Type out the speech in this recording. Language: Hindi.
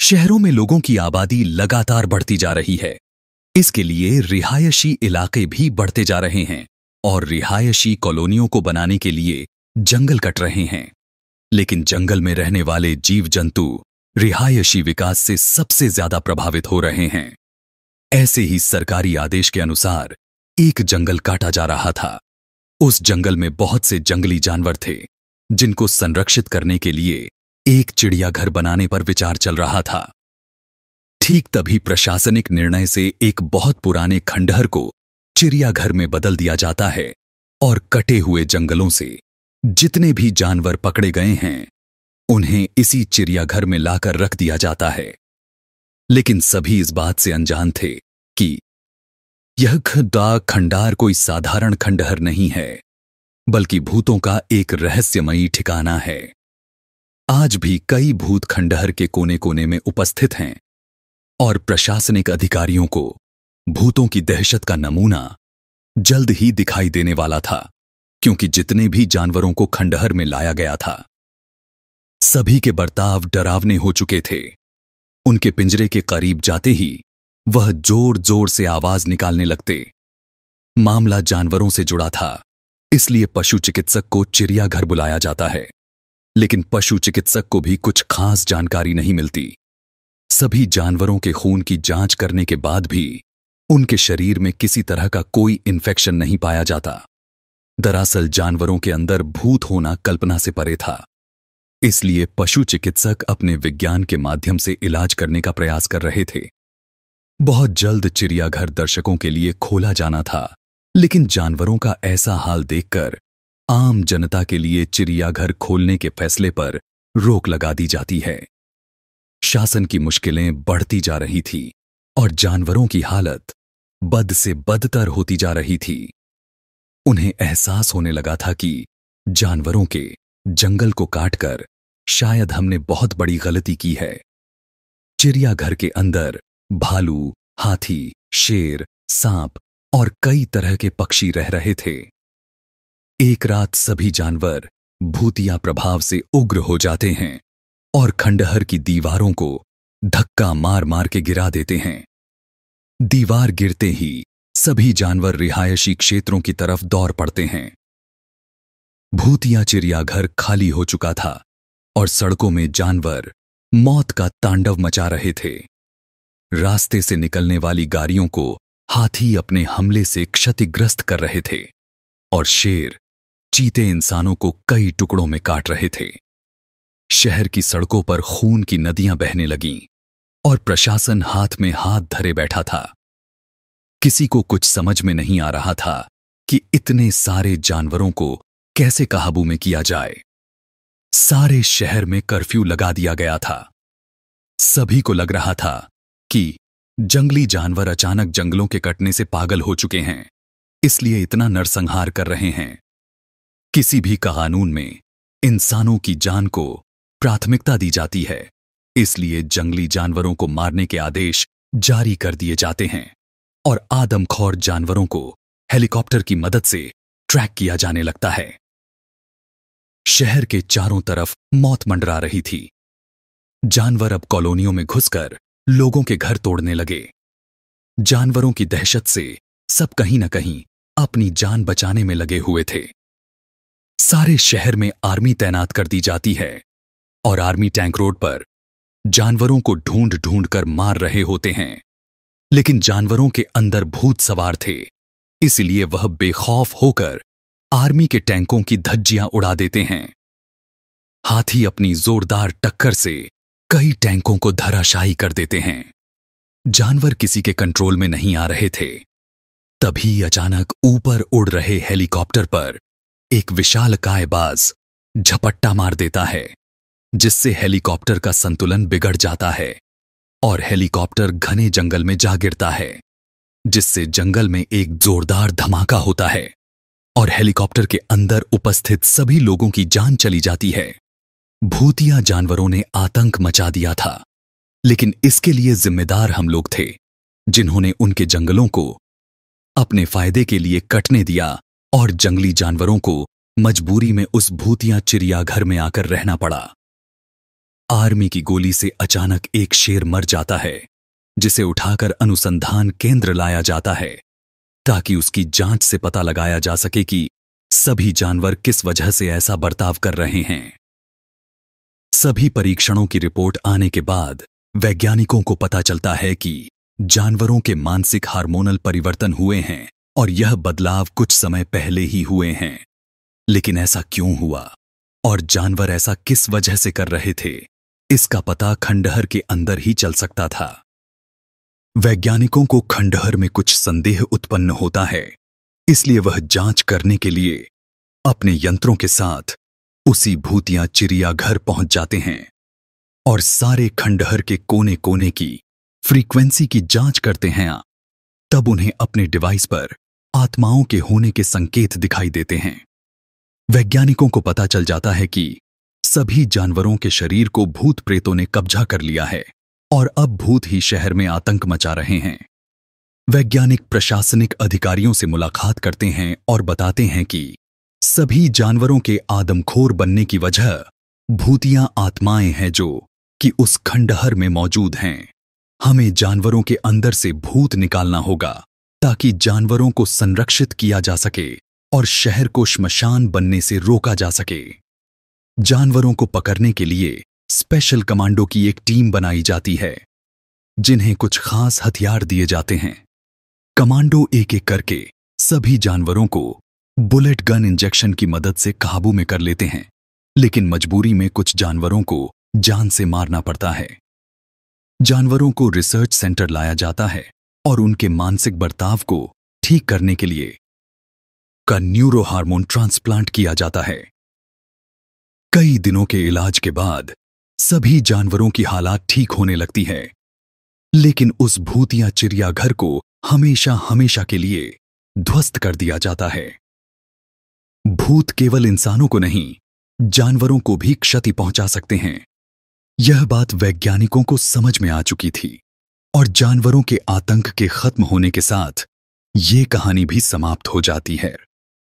शहरों में लोगों की आबादी लगातार बढ़ती जा रही है। इसके लिए रिहायशी इलाके भी बढ़ते जा रहे हैं और रिहायशी कॉलोनियों को बनाने के लिए जंगल कट रहे हैं। लेकिन जंगल में रहने वाले जीव जंतु रिहायशी विकास से सबसे ज्यादा प्रभावित हो रहे हैं। ऐसे ही सरकारी आदेश के अनुसार एक जंगल काटा जा रहा था। उस जंगल में बहुत से जंगली जानवर थे जिनको संरक्षित करने के लिए एक चिड़ियाघर बनाने पर विचार चल रहा था। ठीक तभी प्रशासनिक निर्णय से एक बहुत पुराने खंडहर को चिड़ियाघर में बदल दिया जाता है और कटे हुए जंगलों से जितने भी जानवर पकड़े गए हैं उन्हें इसी चिड़ियाघर में लाकर रख दिया जाता है। लेकिन सभी इस बात से अनजान थे कि यह खंडहर कोई साधारण खंडहर नहीं है, बल्कि भूतों का एक रहस्यमयी ठिकाना है। आज भी कई भूत खंडहर के कोने कोने में उपस्थित हैं और प्रशासनिक अधिकारियों को भूतों की दहशत का नमूना जल्द ही दिखाई देने वाला था, क्योंकि जितने भी जानवरों को खंडहर में लाया गया था सभी के बर्ताव डरावने हो चुके थे। उनके पिंजरे के करीब जाते ही वह जोर जोर से आवाज निकालने लगते। मामला जानवरों से जुड़ा था, इसलिए पशु चिकित्सक को चिड़ियाघर बुलाया जाता है। लेकिन पशु चिकित्सक को भी कुछ खास जानकारी नहीं मिलती। सभी जानवरों के खून की जांच करने के बाद भी उनके शरीर में किसी तरह का कोई इन्फेक्शन नहीं पाया जाता। दरअसल जानवरों के अंदर भूत होना कल्पना से परे था, इसलिए पशु चिकित्सक अपने विज्ञान के माध्यम से इलाज करने का प्रयास कर रहे थे। बहुत जल्द चिड़ियाघर दर्शकों के लिए खोला जाना था, लेकिन जानवरों का ऐसा हाल देखकर आम जनता के लिए चिड़ियाघर खोलने के फैसले पर रोक लगा दी जाती है। शासन की मुश्किलें बढ़ती जा रही थी और जानवरों की हालत बद से बदतर होती जा रही थी। उन्हें एहसास होने लगा था कि जानवरों के जंगल को काटकर शायद हमने बहुत बड़ी गलती की है। चिड़ियाघर के अंदर भालू, हाथी, शेर, सांप और कई तरह के पक्षी रह रहे थे। एक रात सभी जानवर भूतिया प्रभाव से उग्र हो जाते हैं और खंडहर की दीवारों को धक्का मार मार के गिरा देते हैं। दीवार गिरते ही सभी जानवर रिहायशी क्षेत्रों की तरफ दौड़ पड़ते हैं। भूतिया चिड़ियाघर खाली हो चुका था और सड़कों में जानवर मौत का तांडव मचा रहे थे। रास्ते से निकलने वाली गाड़ियों को हाथी अपने हमले से क्षतिग्रस्त कर रहे थे और शेर, चीते इंसानों को कई टुकड़ों में काट रहे थे। शहर की सड़कों पर खून की नदियां बहने लगीं और प्रशासन हाथ में हाथ धरे बैठा था। किसी को कुछ समझ में नहीं आ रहा था कि इतने सारे जानवरों को कैसे काबू में किया जाए। सारे शहर में कर्फ्यू लगा दिया गया था। सभी को लग रहा था कि जंगली जानवर अचानक जंगलों के कटने से पागल हो चुके हैं, इसलिए इतना नरसंहार कर रहे हैं। किसी भी कानून में इंसानों की जान को प्राथमिकता दी जाती है, इसलिए जंगली जानवरों को मारने के आदेश जारी कर दिए जाते हैं और आदमखोर जानवरों को हेलीकॉप्टर की मदद से ट्रैक किया जाने लगता है। शहर के चारों तरफ मौत मंडरा रही थी। जानवर अब कॉलोनियों में घुसकर लोगों के घर तोड़ने लगे। जानवरों की दहशत से सब कहीं न कहीं अपनी जान बचाने में लगे हुए थे। सारे शहर में आर्मी तैनात कर दी जाती है और आर्मी टैंक रोड पर जानवरों को ढूंढ ढूंढ कर मार रहे होते हैं। लेकिन जानवरों के अंदर भूत सवार थे, इसलिए वह बेखौफ होकर आर्मी के टैंकों की धज्जियां उड़ा देते हैं। हाथी अपनी जोरदार टक्कर से कई टैंकों को धराशायी कर देते हैं। जानवर किसी के कंट्रोल में नहीं आ रहे थे। तभी अचानक ऊपर उड़ रहे हेलीकॉप्टर पर एक विशालकाय बाज झपट्टा मार देता है, जिससे हेलीकॉप्टर का संतुलन बिगड़ जाता है और हेलीकॉप्टर घने जंगल में जा गिरता है, जिससे जंगल में एक जोरदार धमाका होता है और हेलीकॉप्टर के अंदर उपस्थित सभी लोगों की जान चली जाती है। भूतिया जानवरों ने आतंक मचा दिया था, लेकिन इसके लिए जिम्मेदार हम लोग थे, जिन्होंने उनके जंगलों को अपने फायदे के लिए कटने दिया और जंगली जानवरों को मजबूरी में उस भूतिया चिड़ियाघर में आकर रहना पड़ा। आर्मी की गोली से अचानक एक शेर मर जाता है, जिसे उठाकर अनुसंधान केंद्र लाया जाता है ताकि उसकी जांच से पता लगाया जा सके कि सभी जानवर किस वजह से ऐसा बर्ताव कर रहे हैं। सभी परीक्षणों की रिपोर्ट आने के बाद वैज्ञानिकों को पता चलता है कि जानवरों के मानसिक हार्मोनल परिवर्तन हुए हैं और यह बदलाव कुछ समय पहले ही हुए हैं। लेकिन ऐसा क्यों हुआ और जानवर ऐसा किस वजह से कर रहे थे, इसका पता खंडहर के अंदर ही चल सकता था। वैज्ञानिकों को खंडहर में कुछ संदेह उत्पन्न होता है, इसलिए वह जांच करने के लिए अपने यंत्रों के साथ उसी भूतिया चिड़ियाघर पहुंच जाते हैं और सारे खंडहर के कोने कोने की फ्रीक्वेंसी की जांच करते हैं। तब उन्हें अपने डिवाइस पर आत्माओं के होने के संकेत दिखाई देते हैं। वैज्ञानिकों को पता चल जाता है कि सभी जानवरों के शरीर को भूत प्रेतों ने कब्जा कर लिया है और अब भूत ही शहर में आतंक मचा रहे हैं। वैज्ञानिक प्रशासनिक अधिकारियों से मुलाकात करते हैं और बताते हैं कि सभी जानवरों के आदमखोर बनने की वजह भूतिया आत्माएं हैं जो कि उस खंडहर में मौजूद हैं। हमें जानवरों के अंदर से भूत निकालना होगा ताकि जानवरों को संरक्षित किया जा सके और शहर को श्मशान बनने से रोका जा सके। जानवरों को पकड़ने के लिए स्पेशल कमांडो की एक टीम बनाई जाती है, जिन्हें कुछ खास हथियार दिए जाते हैं। कमांडो एक एक करके सभी जानवरों को बुलेट गन इंजेक्शन की मदद से काबू में कर लेते हैं, लेकिन मजबूरी में कुछ जानवरों को जान से मारना पड़ता है। जानवरों को रिसर्च सेंटर लाया जाता है और उनके मानसिक बर्ताव को ठीक करने के लिए का न्यूरो हार्मोन ट्रांसप्लांट किया जाता है। कई दिनों के इलाज के बाद सभी जानवरों की हालात ठीक होने लगती है, लेकिन उस भूतिया चिड़ियाघर को हमेशा हमेशा के लिए ध्वस्त कर दिया जाता है। भूत केवल इंसानों को नहीं, जानवरों को भी क्षति पहुंचा सकते हैं। यह बात वैज्ञानिकों को समझ में आ चुकी थी और जानवरों के आतंक के खत्म होने के साथ ये कहानी भी समाप्त हो जाती है।